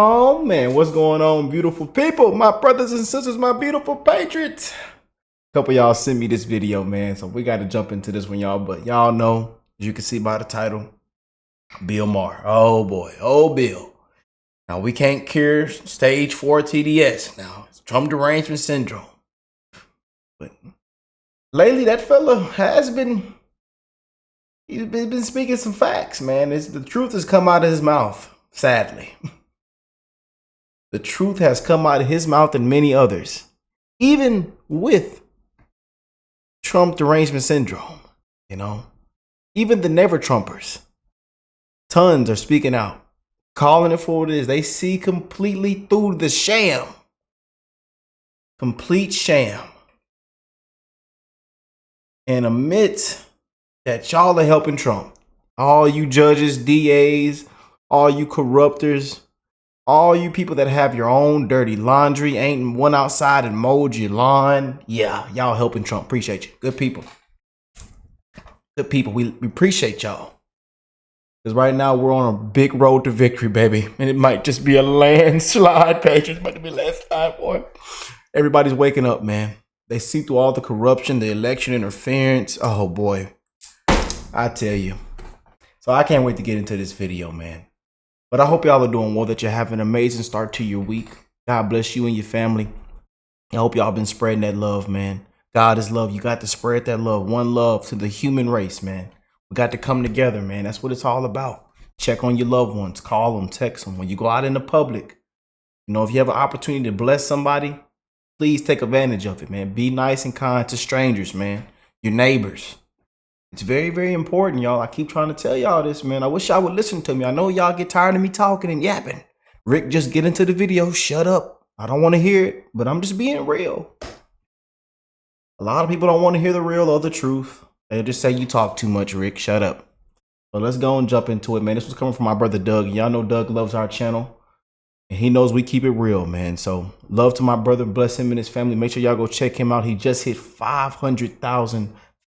Oh man, what's going on, beautiful people, my brothers and sisters, my beautiful patriots? A couple of y'all sent me this video, man, so we got to jump into this one, y'all. But y'all know, as you can see by the title, Bill Maher. Oh boy, oh Bill. Now we can't cure stage 4 TDS. Now it's Trump derangement syndrome. But lately, that fella has been speaking some facts, man. The truth has come out of his mouth, sadly. The truth has come out of his mouth and many others, even with Trump derangement syndrome, even the never Trumpers, tons are speaking out, calling it for what it is. They see completely through the sham, complete sham. And amidst that, y'all are helping Trump. All you judges, DAs, all you corruptors, all you people that have your own dirty laundry, ain't one outside and mowed your lawn. Yeah, y'all helping Trump. Appreciate you. Good people. Good people. We appreciate y'all. Because right now we're on a big road to victory, baby. And it might just be a landslide, Patriots. It might be a landslide, boy. Everybody's waking up, man. They see through all the corruption, the election interference. Oh, boy. I tell you. So I can't wait to get into this video, man. But I hope y'all are doing well, that you're having an amazing start to your week. God bless you and your family. I hope y'all been spreading that love, man. God is love. You got to spread that love. One love to the human race, man. We got to come together, man. That's what it's all about. Check on your loved ones. Call them, text them. When you go out in the public, if you have an opportunity to bless somebody, please take advantage of it, man. Be nice and kind to strangers, man. Your neighbors. It's very, very important, y'all. I keep trying to tell y'all this, man. I wish y'all would listen to me. I know y'all get tired of me talking and yapping. Rick, just get into the video. Shut up. I don't want to hear it, but I'm just being real. A lot of people don't want to hear the real or the truth. They'll just say you talk too much, Rick. Shut up. So let's go and jump into it, man. This was coming from my brother, Doug. Y'all know Doug loves our channel. And he knows we keep it real, man. So love to my brother. Bless him and his family. Make sure y'all go check him out. He just hit 500,000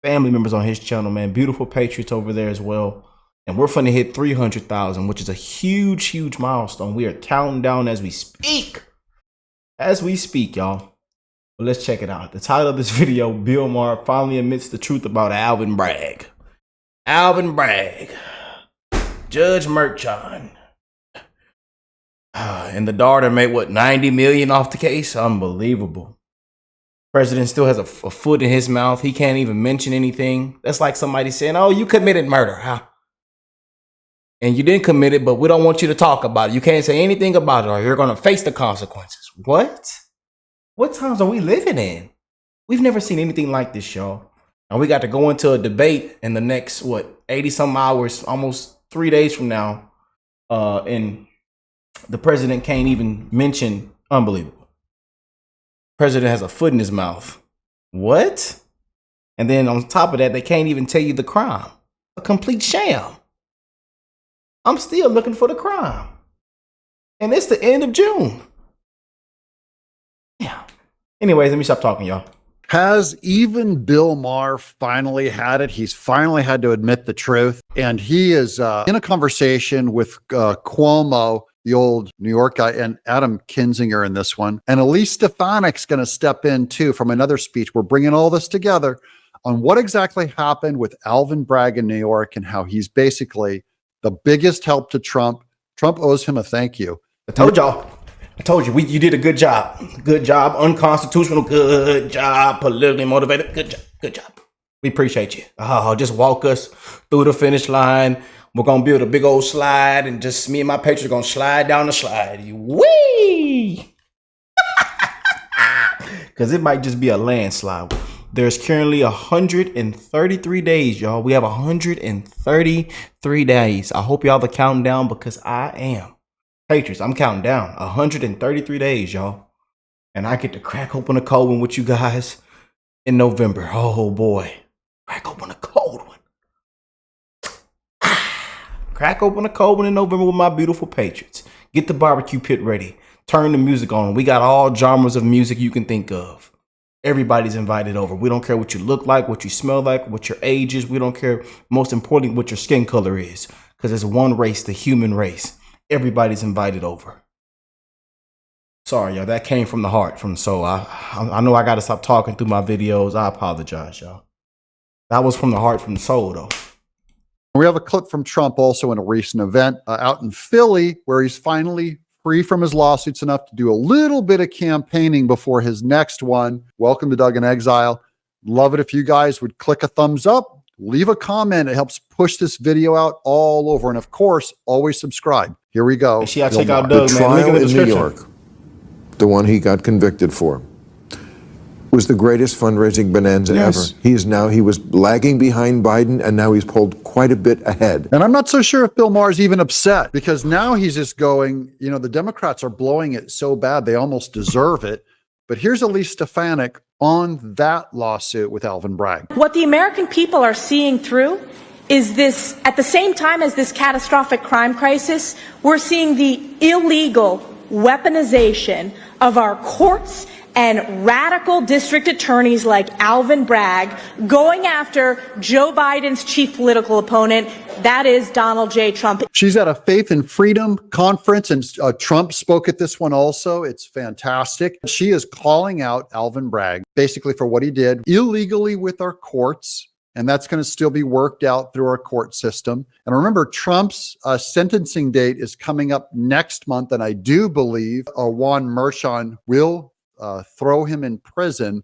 family members on his channel, man. Beautiful patriots over there as well. And we're finna hit 300,000, which is a huge, huge milestone. We are counting down as we speak. As we speak, y'all. But let's check it out. The title of this video, Bill Maher finally admits the truth about Alvin Bragg. Alvin Bragg. Judge Merchant. And the daughter made, what, 90 million off the case? Unbelievable. President still has a foot in his mouth. He can't even mention anything. That's like somebody saying, oh, you committed murder, huh? And you didn't commit it, but we don't want you to talk about it. You can't say anything about it or you're going to face the consequences. What? What times are we living in? We've never seen anything like this, y'all. And we got to go into a debate in the next, 80 some hours, almost 3 days from now. And the president can't even mention, unbelievable. President has a foot in his mouth. What? And then on top of that, they can't even tell you the crime. A complete sham. I'm still looking for the crime. And it's the end of June. Yeah. Anyways, let me stop talking, y'all. Has even Bill Maher finally had it? He's finally had to admit the truth. And he is in a conversation with Cuomo, the old New York guy, and Adam Kinzinger in this one. And Elise Stefanik's going to step in too from another speech. We're bringing all this together on what exactly happened with Alvin Bragg in New York and how he's basically the biggest help to Trump. Trump owes him a thank you. I told y'all. I told you. You did a good job. Good job. Unconstitutional. Good job. Politically motivated. Good job. Good job. We appreciate you. Just walk us through the finish line. We're going to build a big old slide and just me and my patrons are going to slide down the slide. Whee! Because it might just be a landslide. There's currently 133 days, y'all. We have 133 days. I hope y'all are counting down because I am. Patriots, I'm counting down. 133 days, y'all. And I get to crack open a cold one with you guys in November. Oh, boy. Crack open a cold one. Crack open a cold one in November with my beautiful patriots. Get the barbecue pit ready. Turn the music on. We got all genres of music you can think of. Everybody's invited over. We don't care what you look like, what you smell like, what your age is. We don't care, most importantly, what your skin color is. Because it's one race, the human race. Everybody's invited over. Sorry, y'all. That came from the heart, from the soul. I know I got to stop talking through my videos. I apologize, y'all. That was from the heart, from the soul, though. We have a clip from Trump also in a recent event out in Philly where he's finally free from his lawsuits enough to do a little bit of campaigning before his next one. Welcome to Doug in Exile. Love it if you guys would click a thumbs up, leave a comment. It helps push this video out all over. And of course, always subscribe. Here we go. Check out Doug, The man. trial Link in the in New description. York, the one he got convicted for, was the greatest fundraising bonanza ever. He was lagging behind Biden, and now he's pulled quite a bit ahead. And I'm not so sure if Bill Maher's even upset, because now he's just going, you know, the Democrats are blowing it so bad, they almost deserve it. But here's Elise Stefanik on that lawsuit with Alvin Bragg. What the American people are seeing through is this, at the same time as this catastrophic crime crisis, we're seeing the illegal weaponization of our courts and radical district attorneys like Alvin Bragg going after Joe Biden's chief political opponent, that is Donald J. Trump. She's at a Faith and Freedom conference, and Trump spoke at this one also. It's fantastic. She is calling out Alvin Bragg basically for what he did illegally with our courts, and that's going to still be worked out through our court system. And remember, Trump's sentencing date is coming up next month, and I do believe Juan Merchan will throw him in prison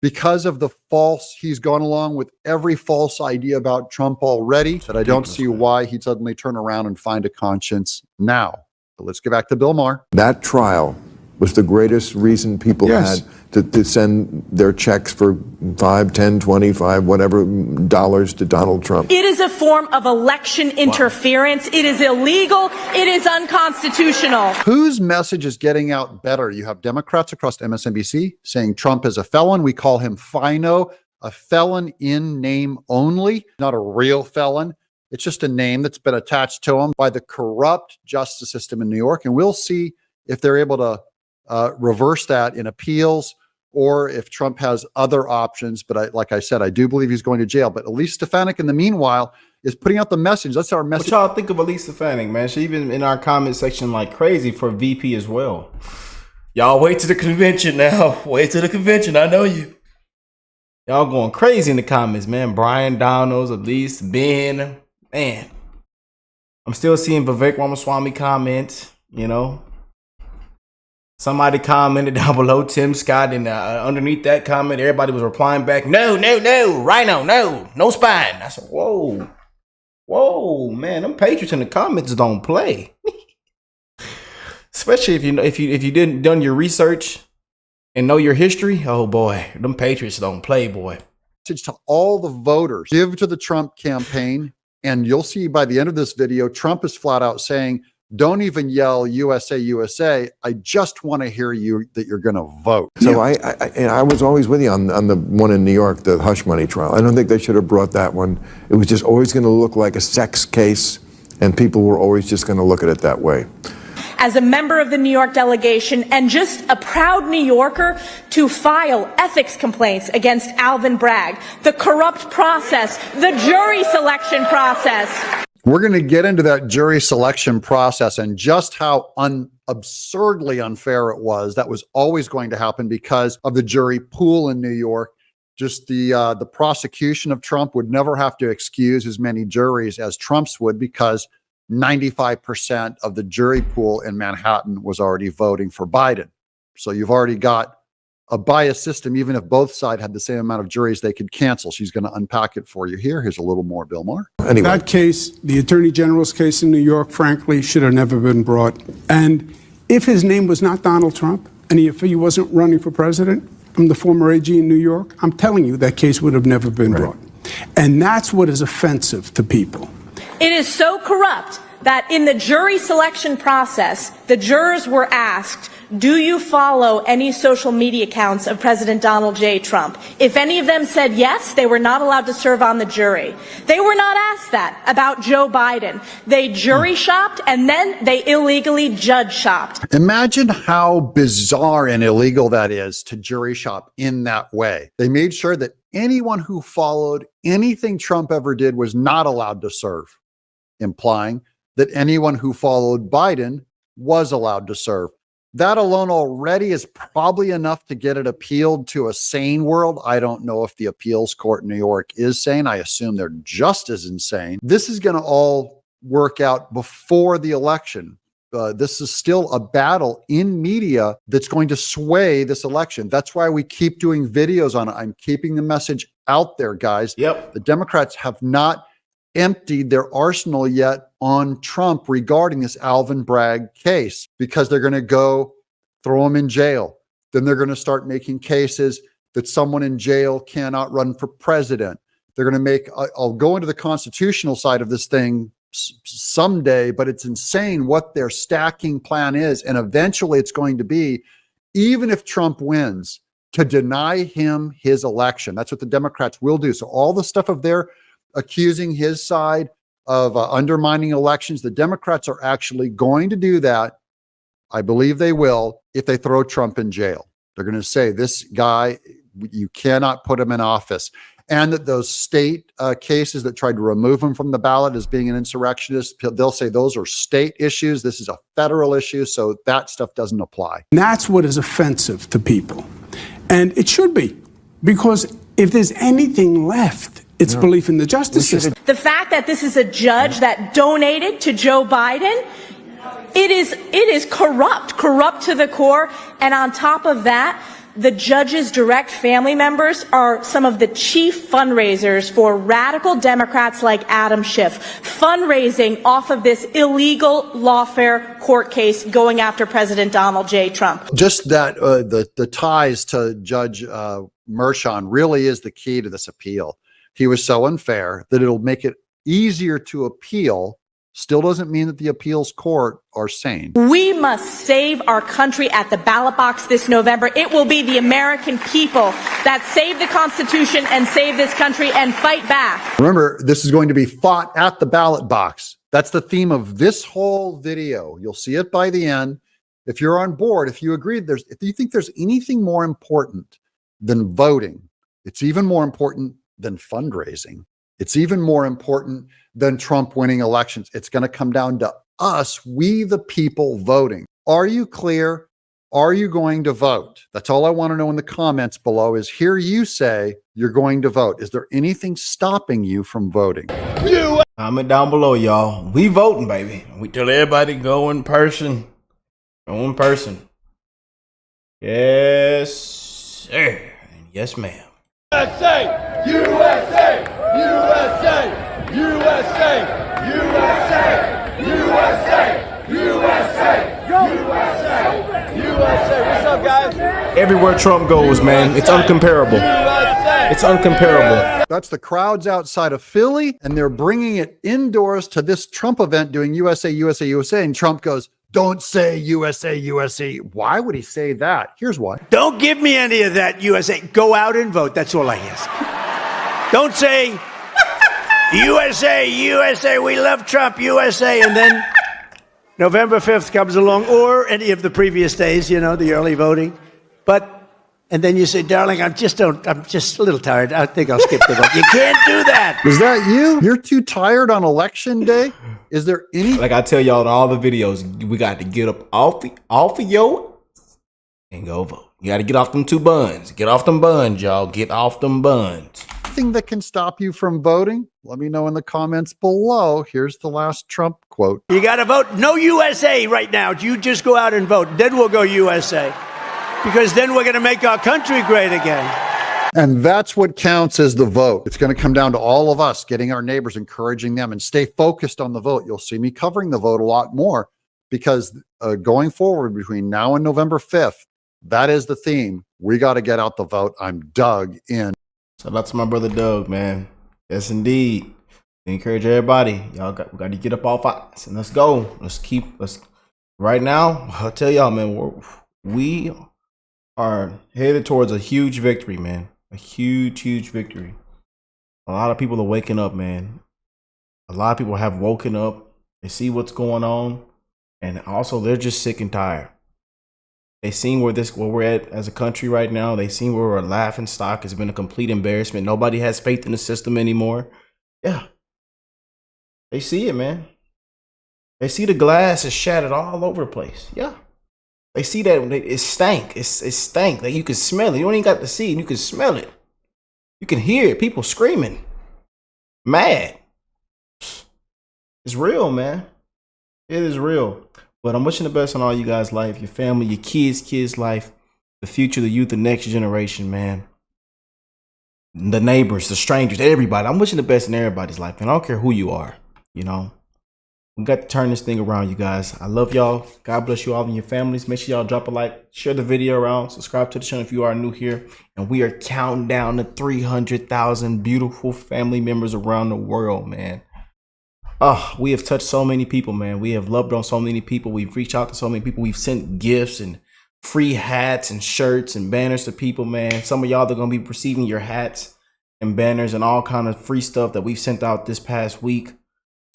because of the false, he's gone along with every false idea about Trump already, that I don't see why he'd suddenly turn around and find a conscience now. But let's get back to Bill Maher. That trial was the greatest reason people had to send their checks for 5, 10, 25, whatever dollars to Donald Trump. It is a form of election interference. It is illegal. It is unconstitutional. Whose message is getting out better? You have Democrats across MSNBC saying Trump is a felon. We call him Fino, a felon in name only, not a real felon. It's just a name that's been attached to him by the corrupt justice system in New York. And we'll see if they're able to reverse that in appeals, or if Trump has other options. But like I said, I do believe he's going to jail. But Elise Stefanik, in the meanwhile, is putting out the message. That's our message. What y'all think of Elise Stefanik, man? She been in our comment section like crazy for VP as well. Y'all wait to the convention now. Wait to the convention. I know you. Y'all going crazy in the comments, man. Brian Donalds, Elise, Ben. Man. I'm still seeing Vivek Ramaswamy comments, you know. Somebody commented down below, Tim Scott, and underneath that comment, everybody was replying back, no, Rhino, no spine. I said, whoa, man, them Patriots in the comments don't play. Especially if you didn't done your research and know your history. Oh boy, them Patriots don't play, boy. To all the voters, give to the Trump campaign, and you'll see by the end of this video, Trump is flat out saying, don't even yell USA, USA. I just want to hear you that you're going to vote. So I was always with you on the one in New York, the hush money trial. I don't think they should have brought that one. It was just always going to look like a sex case, and people were always just going to look at it that way. As a member of the New York delegation and just a proud New Yorker, to file ethics complaints against Alvin Bragg, the corrupt process, the jury selection process. We're going to get into that jury selection process and just how absurdly unfair it was. That was always going to happen because of the jury pool in New York. Just the prosecution of Trump would never have to excuse as many juries as Trump's would, because 95% of the jury pool in Manhattan was already voting for Biden. So you've already got a biased system. Even if both sides had the same amount of juries they could cancel. She's going to unpack it for you here. Here's a little more, Bill Maher. Anyway. That case, the Attorney General's case in New York, frankly, should have never been brought. And if his name was not Donald Trump, and if he wasn't running for president, I'm the former AG in New York, I'm telling you that case would have never been brought. And that's what is offensive to people. It is so corrupt that in the jury selection process, the jurors were asked, do you follow any social media accounts of President Donald J. Trump? If any of them said yes, they were not allowed to serve on the jury. They were not asked that about Joe Biden. They jury shopped, and then they illegally judge shopped. Imagine how bizarre and illegal that is to jury shop in that way. They made sure that anyone who followed anything Trump ever did was not allowed to serve, implying that anyone who followed Biden was allowed to serve. That alone already is probably enough to get it appealed to a sane world. I don't know if the appeals court in New York is sane. I assume they're just as insane. This is going to all work out before the election. This is still a battle in media that's going to sway this election. That's why we keep doing videos on it. I'm keeping the message out there, guys. Yep. The Democrats have not emptied their arsenal yet on Trump regarding this Alvin Bragg case, because they're going to go throw him in jail. Then they're going to start making cases that someone in jail cannot run for president. They're going to make, I'll go into the constitutional side of this thing someday, but it's insane what their stacking plan is. And eventually it's going to be, even if Trump wins, to deny him his election. That's what the Democrats will do. So all the stuff of their accusing his side of undermining elections, the Democrats are actually going to do that. I believe they will if they throw Trump in jail. They're going to say, this guy, you cannot put him in office. And that those state cases that tried to remove him from the ballot as being an insurrectionist, they'll say those are state issues. This is a federal issue, so that stuff doesn't apply. And that's what is offensive to people. And it should be, because if there's anything left, it's belief in the justice system. The fact that this is a judge that donated to Joe Biden, it is corrupt to the core. And on top of that, the judge's direct family members are some of the chief fundraisers for radical Democrats like Adam Schiff, fundraising off of this illegal lawfare court case going after President Donald J. Trump. Just that the ties to Judge Merchan really is the key to this appeal. He was so unfair that it'll make it easier to appeal. Still doesn't mean that the appeals court are sane. We must save our country at the ballot box this November. It will be the American people that save the Constitution and save this country and fight back. Remember, this is going to be fought at the ballot box. That's the theme of this whole video. You'll see it by the end. If you're on board, if you agree, if you think there's anything more important than voting, it's even more important than fundraising. It's even more important than Trump winning elections. It's going to come down to us, we the people, voting. Are you clear? Are you going to vote? That's all I want to know in the comments below is hear you say you're going to vote. Is there anything stopping you from voting? Comment down below, y'all. We voting, baby. We tell everybody go in person. Go in person. Yes, sir. And yes, ma'am. USA! USA! USA! USA! USA! USA! USA! USA! USA! What's up, guys? Everywhere Trump goes, man, it's uncomparable. It's uncomparable. That's the crowds outside of Philly, and they're bringing it indoors to this Trump event doing USA, USA, USA. And Trump goes, don't say USA, USA. Why would he say that? Here's why. Don't give me any of that USA. Go out and vote. That's all I ask. Don't say USA, USA, we love Trump, USA. And then November 5th comes along, or any of the previous days, you know, the early voting. And then you say, darling, I'm just a little tired. I think I'll skip the vote. You can't do that. Is that you? You're too tired on election day? Is there any? Like I tell y'all in all the videos, we got to get up off of yo and go vote. You got to get off them 2 buns. Get off them buns, y'all. Get off them buns. Thing that can stop you from voting? Let me know in the comments below. Here's the last Trump quote. You got to vote no USA right now. You just go out and vote. Then we'll go USA. Because then we're going to make our country great again. And that's what counts as the vote. It's going to come down to all of us getting our neighbors, encouraging them, and stay focused on the vote. You'll see me covering the vote a lot more because going forward between now and November 5th, that is the theme. We got to get out the vote. I'm dug in. Shout out to my brother Doug, man. Yes, indeed. I encourage everybody. Y'all we got to get up off us and let's go. Let's right now. I'll tell y'all, man, we are headed towards a huge victory, man. A huge victory. A lot of people are waking up, man. A lot of people have woken up. They see what's going on. And also they're just sick and tired. They seen where we're at as a country right now. They seen where we're laughing stock. It's been a complete embarrassment. Nobody has faith in the system anymore. Yeah. They see it, man. They see the glass is shattered all over the place. Yeah. They see that it stank. It stank. Like you can smell it. You don't even got to see it. You can smell it. You can hear it. People screaming, mad. It's real, man. It is real. But I'm wishing the best on all you guys' life, your family, your kids' life, the future, the youth, the next generation, man. The neighbors, the strangers, everybody. I'm wishing the best in everybody's life, and I don't care who you are. You know, we got to turn this thing around, you guys. I love y'all. God bless you all and your families. Make sure y'all drop a like, share the video around, subscribe to the channel if you are new here. And we are counting down to 300,000 beautiful family members around the world, man. We have touched so many people, man. We have loved on so many people. We've reached out to so many people. We've sent gifts and free hats and shirts and banners to people, man. Some of y'all are going to be receiving your hats and banners and all kind of free stuff that we've sent out this past week.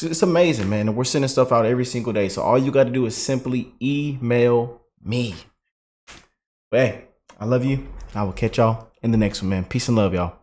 It's amazing, man. And we're sending stuff out every single day. So all you got to do is simply email me. But hey, I love you. I will catch y'all in the next one, man. Peace and love, y'all.